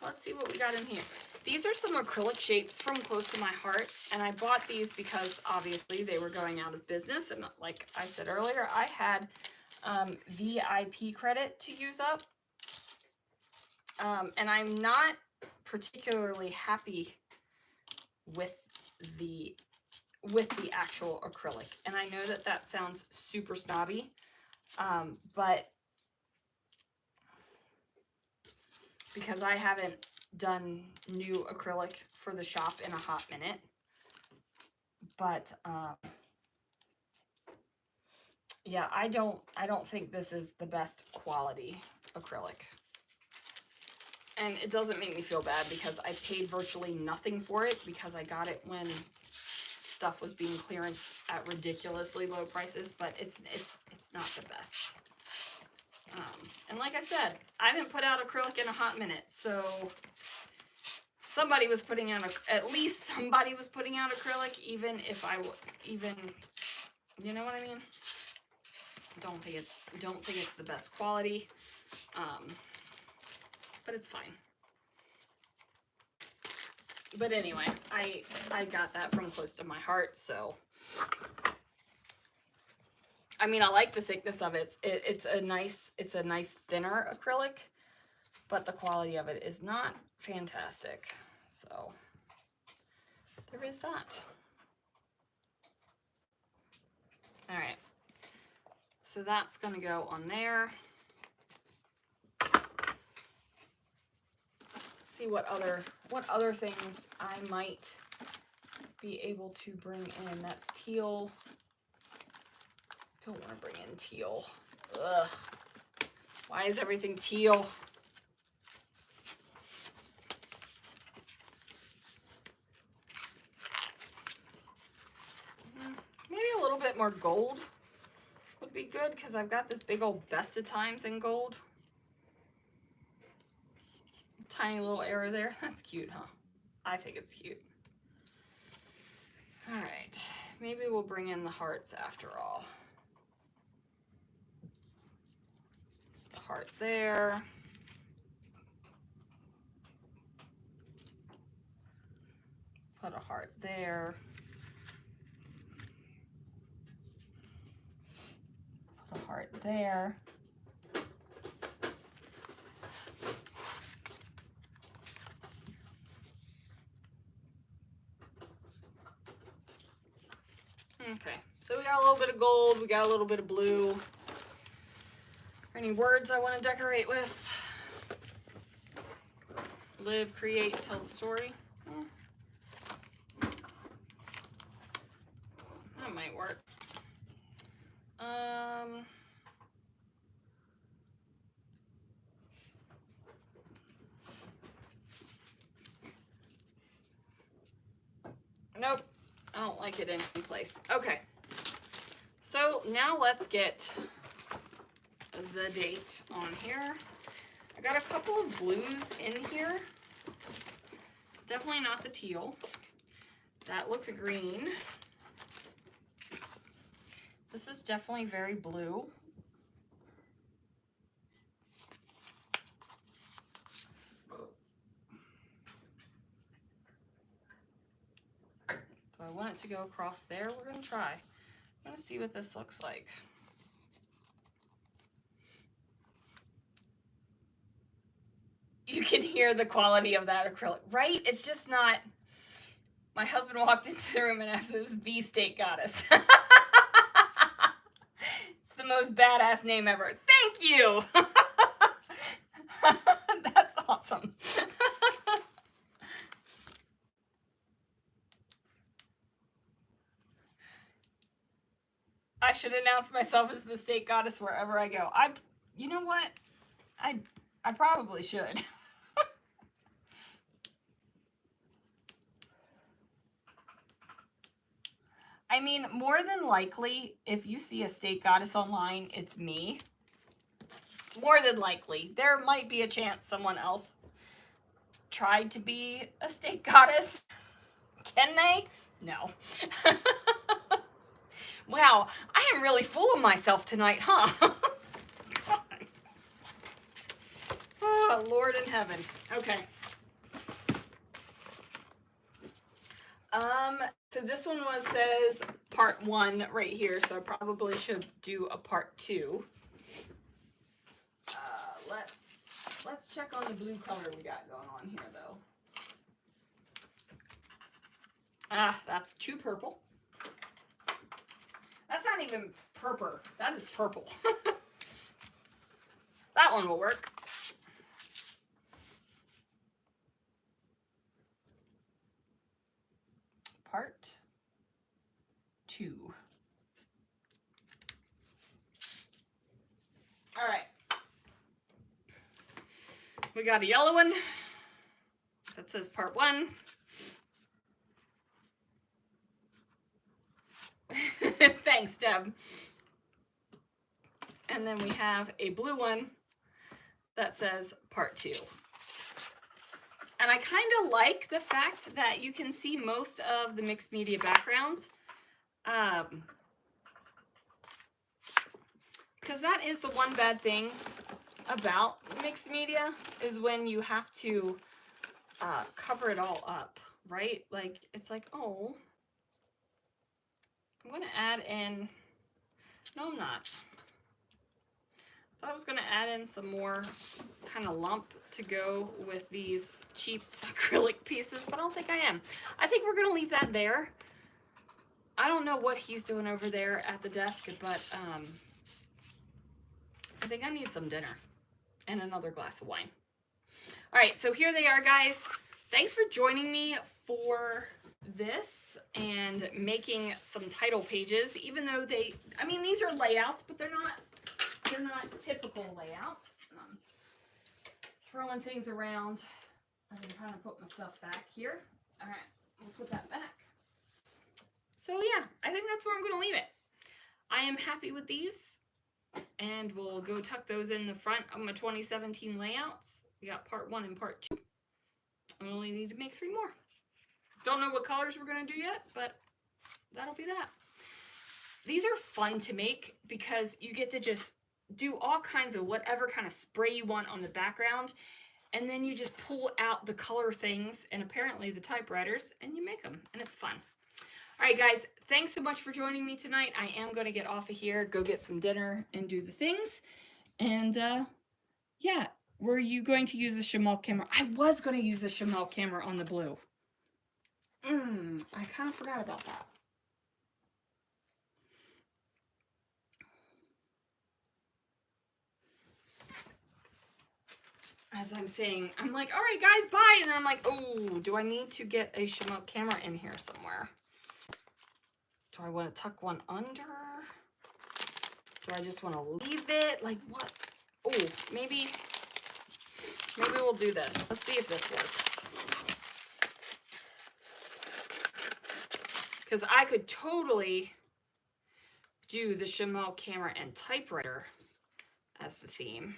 Let's see what we got in here. These are some acrylic shapes from Close to My Heart, and I bought these because obviously they were going out of business, and like I said earlier, I had VIP credit to use up, and I'm not particularly happy with the actual acrylic, and I know that that sounds super snobby, but because I haven't done new acrylic for the shop in a hot minute, but yeah, I don't think this is the best quality acrylic. And it doesn't make me feel bad because I paid virtually nothing for it because I got it when stuff was being clearanced at ridiculously low prices, but it's not the best. And like I said, I haven't put out acrylic in a hot minute, so somebody was putting out, at least somebody was putting out acrylic, even if you know what I mean? Don't think it's the best quality, but it's fine. But anyway, I got that from Close to My Heart, so I mean, I like the thickness of it. It's a nice thinner acrylic, but the quality of it is not fantastic. So there is that. All right. So that's going to go on there. See what other things I might be able to bring in. That's teal. Don't want to bring in teal. Ugh. Why is everything teal? Maybe a little bit more gold would be good because I've got this big old Best of Times in gold. Tiny little arrow there. That's cute, huh? I think it's cute. All right. Maybe we'll bring in the hearts after all. The heart there. Put a heart there. Put a heart there. Okay, so we got a little bit of gold, we got a little bit of blue. Any words I want to decorate with? Live, create, tell the story. That might work. Nope, I don't like it in any place. Okay, so now let's get the date on here. I got a couple of blues in here. Definitely not the teal. That looks green. This is definitely very blue. Do I want it to go across there? We're gonna try. I'm gonna see what this looks like. You can hear the quality of that acrylic, right? It's just not. My husband walked into the room and asked if it was the State Goddess. It's the most badass name ever. Thank you. That's awesome. I should announce myself as the State Goddess wherever I go. You know what? I probably should. I mean, more than likely, if you see a State Goddess online, it's me. More than likely. There might be a chance someone else tried to be a State Goddess. Can they? No. Wow, I am really full of myself tonight, huh? Oh, Lord in heaven. Okay. So this one says part 1 right here, so I probably should do a part 2. Let's check on the blue color we got going on here, though. Ah, that's too purple. That's not even purple. That is purple. That one will work. Part 2. All right. We got a yellow one that says part 1. Thanks, Deb. And then we have a blue one that says part 2. And I kind of like the fact that you can see most of the mixed media background. Because that is the one bad thing about mixed media, is when you have to cover it all up, right? Like, it's like, oh, I'm going to add in, no, I'm not. I thought I was going to add in some more kind of lump to go with these cheap acrylic pieces, but I don't think I am. I think we're going to leave that there. I don't know what he's doing over there at the desk, but I think I need some dinner and another glass of wine. All right, so here they are, guys. Thanks for joining me for this and making some title pages, even though I mean, these are layouts, but they're not typical layouts. Throwing things around as I'm trying to put my stuff back here. All right, we'll put that back. So yeah, I think that's where I'm going to leave it. I am happy with these, and we'll go tuck those in the front of my 2017 layouts. We got part 1 and part 2. I only need to make 3 more. Don't know what colors we're going to do yet, but that'll be that. These are fun to make because you get to just do all kinds of whatever kind of spray you want on the background, and then you just pull out the color things and apparently the typewriters, and you make them, and it's fun. All right, guys, thanks so much for joining me tonight. I am going to get off of here, go get some dinner, and do the things. And yeah, were you going to use a Chamel camera? I was going to use a Chamel camera on the blue. I kind of forgot about that. As I'm saying, I'm like, all right, guys, bye. And then I'm like, oh, do I need to get a Chamel camera in here somewhere? Do I want to tuck one under? Do I just want to leave it? Like, what? Oh, maybe we'll do this. Let's see if this works. Because I could totally do the Chamel camera and typewriter as the theme.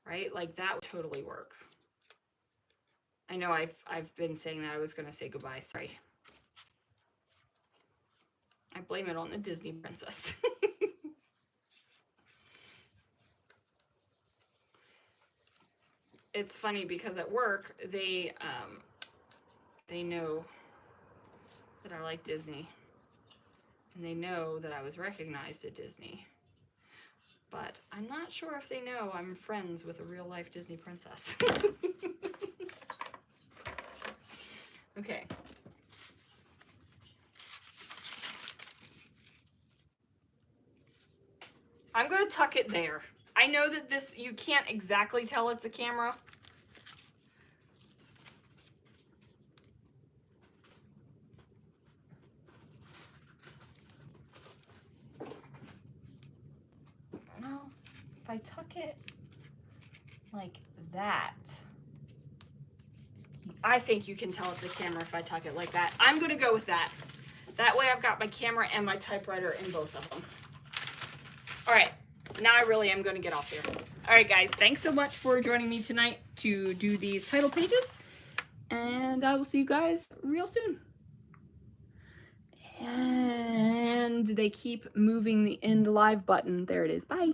Right? Like, that would totally work. I know I've been saying that I was going to say goodbye. Sorry. I blame it on the Disney princess. It's funny because at work, they know that I like Disney. And they know that I was recognized at Disney. But I'm not sure if they know I'm friends with a real-life Disney princess. Okay. I'm going to tuck it there. I know that this, you can't exactly tell it's a camera. Well, if I tuck it like that, I think you can tell it's a camera if I tuck it like that. I'm going to go with that. That way I've got my camera and my typewriter in both of them. All right, now I really am going to get off here. All right, guys, thanks so much for joining me tonight to do these title pages. And I will see you guys real soon. And they keep moving the end live button. There it is. Bye.